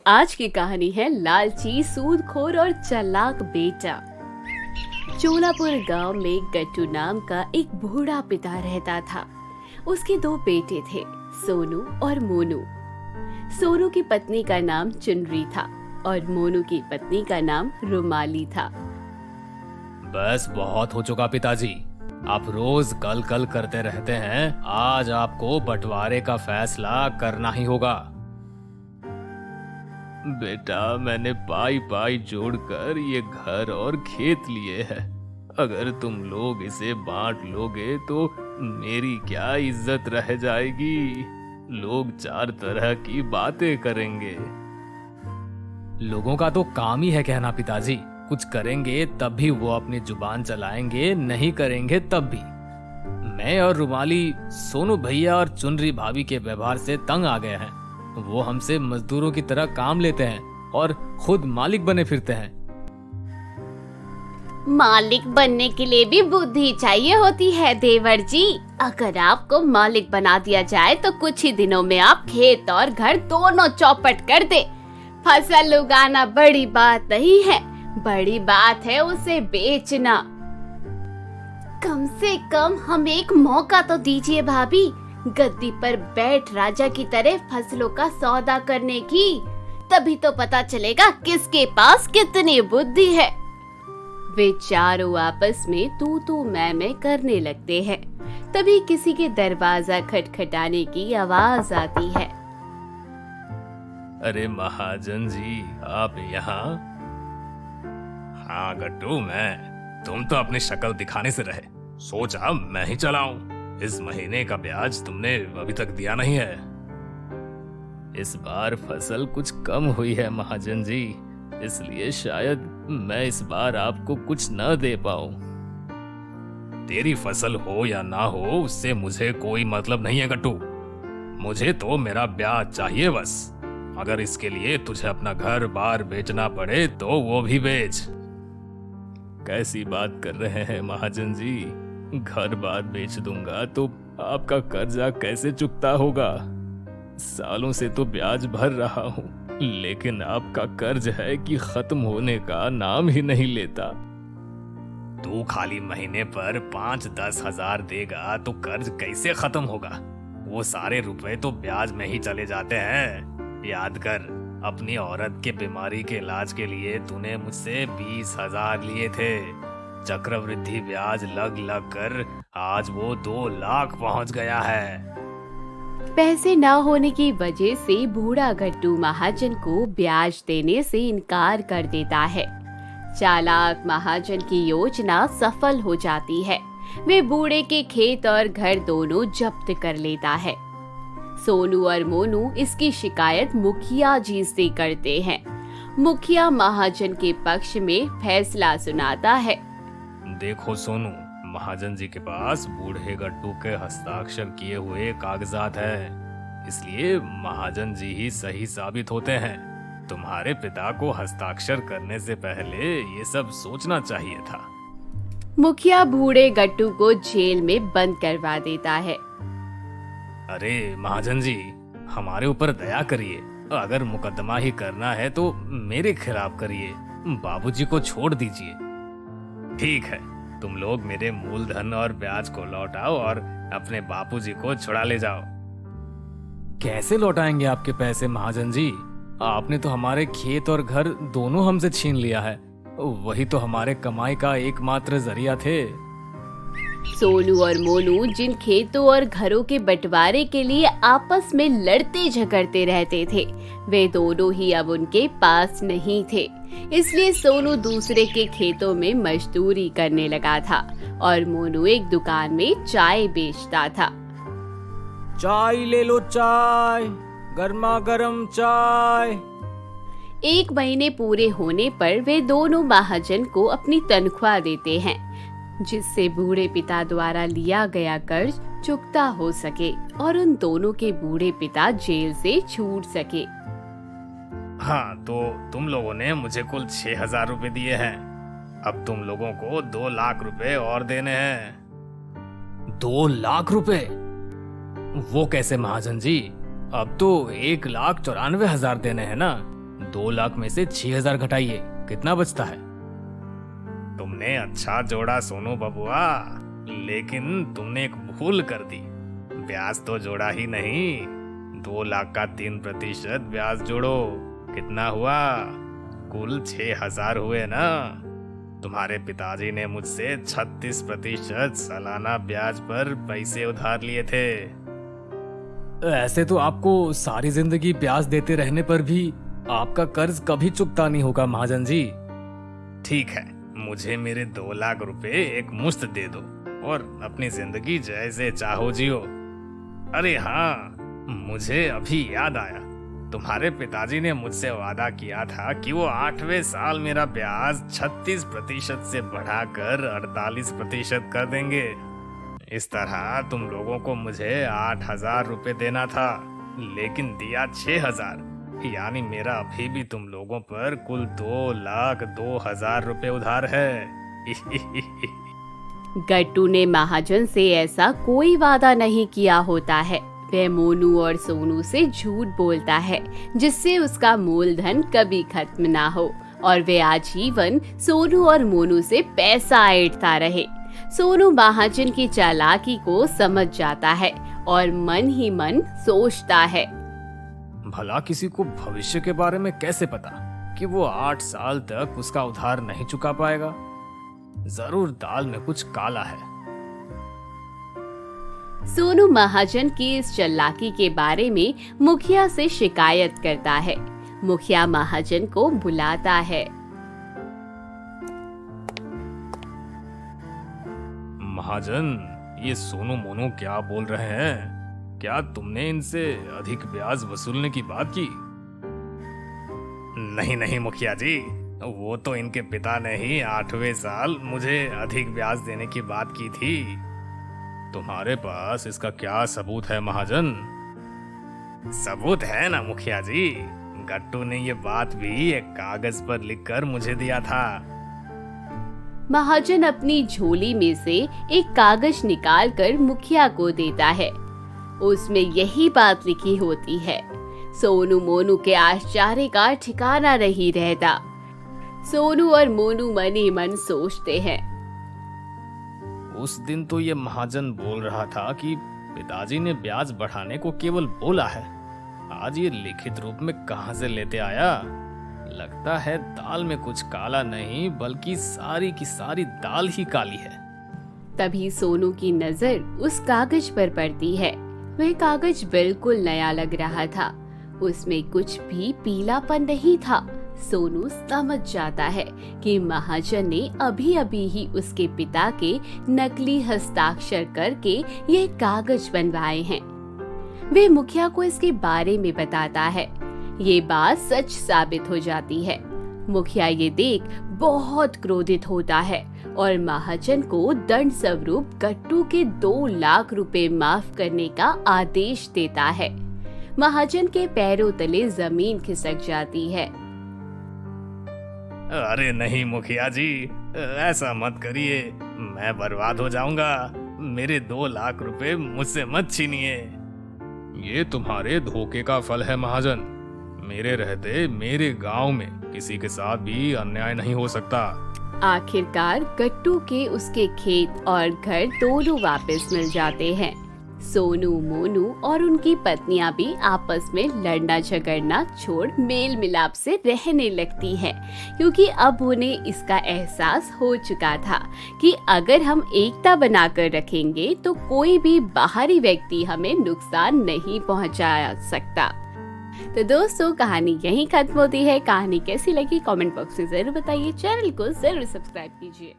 आज की कहानी है लालची, सूदखोर और चालाक बेटा। चोलापुर गांव में गट्टू नाम का एक बूढ़ा पिता रहता था। उसके दो बेटे थे, सोनू और मोनू। सोनू की पत्नी का नाम चुनरी था और मोनू की पत्नी का नाम रुमाली था। बस बहुत हो चुका पिताजी, आप रोज कल कल करते रहते हैं। आज आपको बंटवारे का फैसला करना ही होगा। बेटा, मैंने पाई पाई जोड़कर ये घर और खेत लिए हैं। अगर तुम लोग इसे बांट लोगे तो मेरी क्या इज्जत रह जाएगी। लोग चार तरह की बातें करेंगे। लोगों का तो काम ही है कहना पिताजी। कुछ करेंगे तब भी वो अपनी जुबान चलाएंगे, नहीं करेंगे तब भी। मैं और रुमाली सोनू भैया और चुनरी भाभी के व्यवहार से तंग आ गए हैं। वो हमसे मजदूरों की तरह काम लेते हैं और खुद मालिक बने फिरते हैं। मालिक बनने के लिए भी बुद्धि चाहिए होती है देवर जी। अगर आपको मालिक बना दिया जाए तो कुछ ही दिनों में आप खेत और घर दोनों चौपट कर दे। फसल उगाना बड़ी बात नहीं है, बड़ी बात है उसे बेचना। कम से कम हमें एक मौका तो दीजिए भाभी, गद्दी पर बैठ राजा की तरह फसलों का सौदा करने की। तभी तो पता चलेगा किसके पास कितनी बुद्धि है। वे चारों आपस में तू तू मैं करने लगते हैं। तभी किसी के दरवाजा खटखटाने की आवाज आती है। अरे महाजन जी, आप यहाँ? हाँ गट्टू, मैं। तुम तो अपनी शक्ल दिखाने से रहे, सोचा मैं ही चलाऊं। इस महीने का ब्याज तुमने अभी तक दिया नहीं है। इस बार फसल कुछ कम हुई है महाजन जी, इसलिए शायद मैं इस बार आपको कुछ न दे पाऊं। तेरी फसल हो या ना हो, उससे मुझे कोई मतलब नहीं है गट्टू। मुझे तो मेरा ब्याज चाहिए बस। अगर इसके लिए तुझे अपना घर बार बेचना पड़े तो वो भी बेच। कैसी बात कर रहे हैं महाजन जी? घर बार बेच दूंगा तो आपका कर्जा कैसे चुकता होगा? सालों से तो ब्याज भर रहा हूँ, लेकिन आपका कर्ज है कि खत्म होने का नाम ही नहीं लेता। तू खाली महीने पर 5-10 हजार देगा तो कर्ज कैसे खत्म होगा? वो सारे रुपए तो ब्याज में ही चले जाते हैं। याद कर, अपनी औरत के बीमारी के इलाज के लिए तूने मुझसे 20,000 लिए थे। चक्रवृद्धि ब्याज लग लग कर आज वो 2 लाख पहुंच गया है। पैसे न होने की वजह से बूढ़ा गट्टू महाजन को ब्याज देने से इनकार कर देता है। चालाक महाजन की योजना सफल हो जाती है। वे बूढ़े के खेत और घर दोनों जब्त कर लेता है। सोनू और मोनू इसकी शिकायत मुखिया जी से करते हैं। मुखिया महाजन के पक्ष में फैसला सुनाता है। देखो सोनू, महाजन जी के पास बूढ़े गट्टू के हस्ताक्षर किए हुए कागजात हैं, इसलिए महाजन जी ही सही साबित होते हैं। तुम्हारे पिता को हस्ताक्षर करने से पहले ये सब सोचना चाहिए था। मुखिया बूढ़े गट्टू को जेल में बंद करवा देता है। अरे महाजन जी, हमारे ऊपर दया करिए। अगर मुकदमा ही करना है तो मेरे खिलाफ करिए, बाबूजी को छोड़ दीजिए। ठीक है, तुम लोग मेरे मूलधन और ब्याज को लौटाओ और अपने बापूजी को छुड़ा ले जाओ। कैसे लौटाएंगे आपके पैसे महाजन जी? आपने तो हमारे खेत और घर दोनों हमसे छीन लिया है। वही तो हमारे कमाई का एकमात्र जरिया थे। सोनू और मोनू जिन खेतों और घरों के बंटवारे के लिए आपस में लड़ते झगड़ते रहते थे, वे दोनों ही अब उनके पास नहीं थे। इसलिए सोनू दूसरे के खेतों में मजदूरी करने लगा था और मोनू एक दुकान में चाय बेचता था। चाय ले लो, चाय, गर्मा गर्म चाय। 1 महीने पूरे होने पर वे दोनों महाजन को अपनी तनख्वाह देते हैं, जिससे बूढ़े पिता द्वारा लिया गया कर्ज चुकता हो सके और उन दोनों के बूढ़े पिता जेल से छूट सके। हाँ, तो तुम लोगों ने मुझे कुल 6,000 रुपए दिए हैं। अब तुम लोगों को 2 लाख रुपए और देने हैं। 2 लाख रुपए? वो कैसे महाजन जी? अब तो 1,94,000 देने हैं ना। 2 लाख में से 6,000 घटाइए, कितना बचता है? तुमने अच्छा जोड़ा सोनू बबुआ, लेकिन तुमने एक भूल कर दी। ब्याज तो जोड़ा ही नहीं, 2 लाख का 3% ब्याज जोड़ो, कितना हुआ? कुल 6,000 हुए ना। तुम्हारे पिताजी ने मुझसे 36% सालाना ब्याज पर पैसे उधार लिए थे। ऐसे तो आपको सारी जिंदगी ब्याज देते रहने पर भी आपका कर्ज कभी चुकता नहीं होगा महाजन जी। ठीक है, मुझे मेरे 2 लाख रुपए एक मुश्त दे दो और अपनी जिंदगी जैसे चाहो जियो। अरे हाँ, मुझे अभी याद आया, तुम्हारे पिताजी ने मुझसे वादा किया था कि वो 8वें साल मेरा ब्याज 36% से बढ़ाकर 48% कर देंगे। इस तरह तुम लोगों को मुझे 8,000 रुपए देना था, लेकिन दिया 6,000, यानी मेरा अभी भी तुम लोगों पर कुल 2,02,000 रुपए उधार है। गट्टू ने महाजन से ऐसा कोई वादा नहीं किया होता है। वह मोनू और सोनू से झूठ बोलता है, जिससे उसका मूलधन कभी खत्म ना हो और वे आजीवन सोनू और मोनू से पैसा ऐंठता रहे। सोनू महाजन की चालाकी को समझ जाता है और मन ही मन सोचता है, भला किसी को भविष्य के बारे में कैसे पता कि वो 8 साल तक उसका उधार नहीं चुका पाएगा? जरूर दाल में कुछ काला है। सोनू महाजन की इस चालाकी के बारे में मुखिया से शिकायत करता है। मुखिया महाजन को बुलाता है। महाजन, ये सोनू मोनू क्या बोल रहे हैं? क्या तुमने इनसे अधिक ब्याज वसूलने की बात की? नहीं नहीं मुखिया जी, वो तो इनके पिता ने ही 8वें साल मुझे अधिक ब्याज देने की बात की थी। तुम्हारे पास इसका क्या सबूत है महाजन? सबूत है ना मुखिया जी, गट्टू ने ये बात भी एक कागज पर लिखकर मुझे दिया था। महाजन अपनी झोली में से एक कागज निकालकर मुखिया को देता है। उसमें यही बात लिखी होती है। सोनू मोनू के आश्चर्य का ठिकाना नहीं रहता। सोनू और मोनू मन ही मन सोचते हैं, उस दिन तो ये महाजन बोल रहा था कि पिताजी ने ब्याज बढ़ाने को केवल बोला है, आज ये लिखित रूप में कहां से लेते आया? लगता है दाल में कुछ काला नहीं, बल्कि सारी की सारी दाल ही काली है। तभी सोनू की नजर उस कागज पर पड़ती है। वह कागज बिल्कुल नया लग रहा था, उसमें कुछ भी पीलापन नहीं था। सोनू समझ जाता है कि महाजन ने अभी अभी ही उसके पिता के नकली हस्ताक्षर करके ये कागज बनवाए हैं। वे मुखिया को इसके बारे में बताता है। ये बात सच साबित हो जाती है। मुखिया ये देख बहुत क्रोधित होता है और महाजन को दंड स्वरूप गट्टू के 2 लाख रुपए माफ करने का आदेश देता है। महाजन के पैरों तले जमीन खिसक जाती है। अरे नहीं मुखिया जी, ऐसा मत करिए, मैं बर्बाद हो जाऊंगा। मेरे 2 लाख रुपए मुझसे मत छीनिए। ये तुम्हारे धोखे का फल है महाजन। मेरे रहते मेरे गांव में किसी के साथ भी अन्याय नहीं हो सकता। आखिरकार गट्टू के उसके खेत और घर दोनों वापस मिल जाते हैं। सोनू मोनू और उनकी पत्नियां भी आपस में लड़ना झगड़ना छोड़ मेल मिलाप से रहने लगती हैं, क्योंकि अब उन्हें इसका एहसास हो चुका था कि अगर हम एकता बनाकर रखेंगे तो कोई भी बाहरी व्यक्ति हमें नुकसान नहीं पहुंचा सकता। तो दोस्तों, कहानी यहीं खत्म होती है। कहानी कैसी लगी कमेंट बॉक्स में जरूर बताइए। चैनल को जरूर सब्सक्राइब कीजिए।